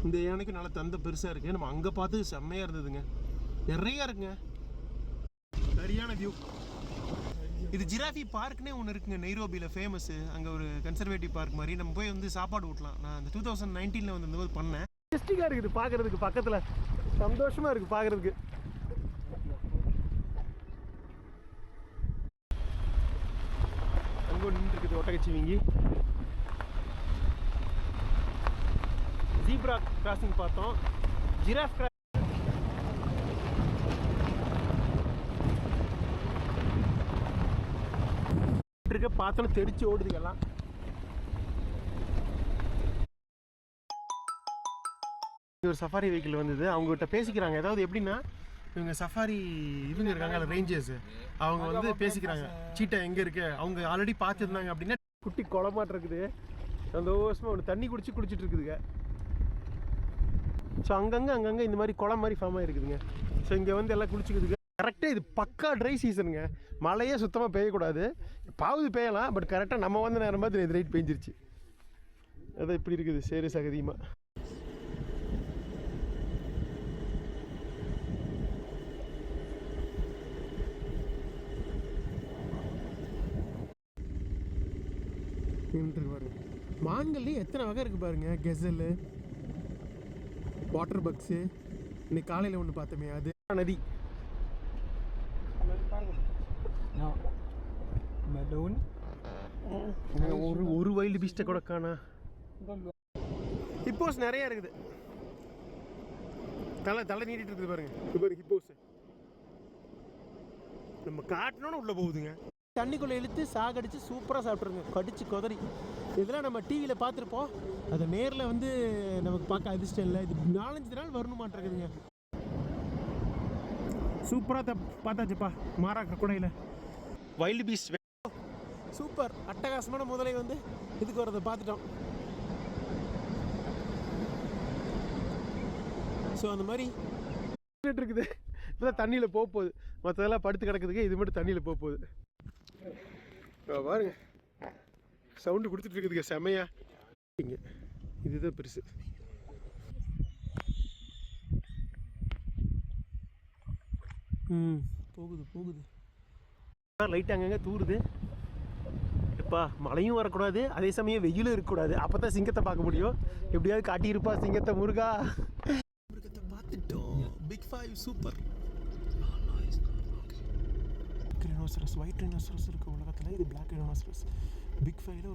இந்த யானைக்கு நல்லா தந்தை பெருசாக இருக்குது. நம்ம அங்கே பார்த்து செம்மையாக இருந்ததுங்க. நிறையா இருக்குங்க. சரியான வியூ. இது ஜிராஃபி பார்க்னே ஒன்று இருக்குங்க நைரோபியில், ஃபேமஸ்ஸு. அங்கே ஒரு கன்சர்வேட்டிவ் பார்க் மாதிரி நம்ம போய் வந்து சாப்பாடு ஊட்டலாம். நான் அந்த 2019 வந்து இந்த போது பண்ணேன். இன்ட்ரெஸ்டிங்காக இருக்குது பார்க்குறதுக்கு, பக்கத்தில் சந்தோஷமாக இருக்குது பார்க்குறதுக்கு. அங்கே நின்று இருக்குது ஒட்டகச்சிவிங்கி. ஜீப்ரா கிராசிங் பார்த்தோம். ஜிராஃப் இருக்க பார்த்தோன்னு தெரிச்சு ஓடுதுக்கெல்லாம். ஒரு சஃபாரி வெஹிக்கிள் வந்தது. அவங்ககிட்ட பேசிக்கிறாங்க. ஏதாவது எப்படின்னா, இவங்க சஃபாரி இவங்க இருக்காங்க ரேஞ்சர்ஸ், அவங்க வந்து பேசிக்கிறாங்க சீட்டா எங்கே இருக்கு. அவங்க ஆல்ரெடி பார்த்துருந்தாங்க அப்படின்னா. குட்டி குளமாட்டு இருக்குது, சந்தோஷமாக ஒன்று தண்ணி குடிச்சிட்டு இருக்குதுங்க. ஸோ அங்கங்கே இந்த மாதிரி குளம் மாதிரி ஃபார்ம் ஆகிருக்குதுங்க. ஸோ இங்கே வந்து எல்லாம் குளிச்சுக்குதுங்க. கரெக்டாக இது பக்கா ட்ரை சீசனுங்க. மழையே சுத்தமாக பெய்யக்கூடாது. பாவது பெய்யலாம், பட் கரெக்டாக நம்ம வந்து நேரம் பார்த்து இது ரைட் பெஞ்சிருச்சு. அதான் இப்படி இருக்குது சேரு சகதியமாக. பாருங்க, மான்கள்லேயே எத்தனை வகை இருக்குது பாருங்க. கெசலு, வாட்டர் பக்ஸு. இன்னைக்கு காலையில் ஒன்று பார்த்தோமே, அது நதி. ஒரு வைல்டு பீஸ்ட்டை கூட காணா. ஹிப்போஸ் நிறைய இருக்குது. தலை நீட்டிட்டு இருக்குது பாருங்க. பாருங்க ஹிப்போஸ். நம்ம காட்டணும்னு உள்ள போகுதுங்க. தண்ணிக்குள்ளே இழுத்து சாகடிச்சு சூப்பராக சாப்பிட்ருங்க, கடிச்சு கொதறி. இதெல்லாம் நம்ம டிவியில் பார்த்துருப்போம். அதை நேரில் வந்து நமக்கு பார்க்க அதிர்ஷ்டம் இல்லை. இது 4-5 நாள் வரணும் மாட்டேங்குதுங்க. சூப்பராக பார்த்தாச்சுப்பா மாறா குடையில். வைல்டு பீஸ்ட் சூப்பர் அட்டகாசமான முதலை வந்து இதுக்கு வரதை பார்த்துட்டோம். ஸோ அந்த மாதிரி இருக்குது. இப்போதான் தண்ணியில் போக போகுது. மற்றதெல்லாம் படுத்து கிடக்குதுக்கு, இது மட்டும் தண்ணியில் போக போகுது. பாருங்க சவுண்டு கொடுத்துட்டு இருக்குதுங்க செமையா. இங்கே இதுதான் பெருசு. போகுது லைட் அங்கங்கே தூருது. எப்பா மழையும் வரக்கூடாது, அதே சமயம் வெயிலும் இருக்கக்கூடாது. அப்போ தான் சிங்கத்தை பார்க்க முடியும். எப்படியாவது காட்டியிருப்பா சிங்கத்தை. மிருகத்தை பார்த்துட்டோம். Big 5 super. Rhinoceros, white rhinoceros இருக்குது உலகத்தில். இது பிளாக் ரைனோசரஸ். பிக் 5ல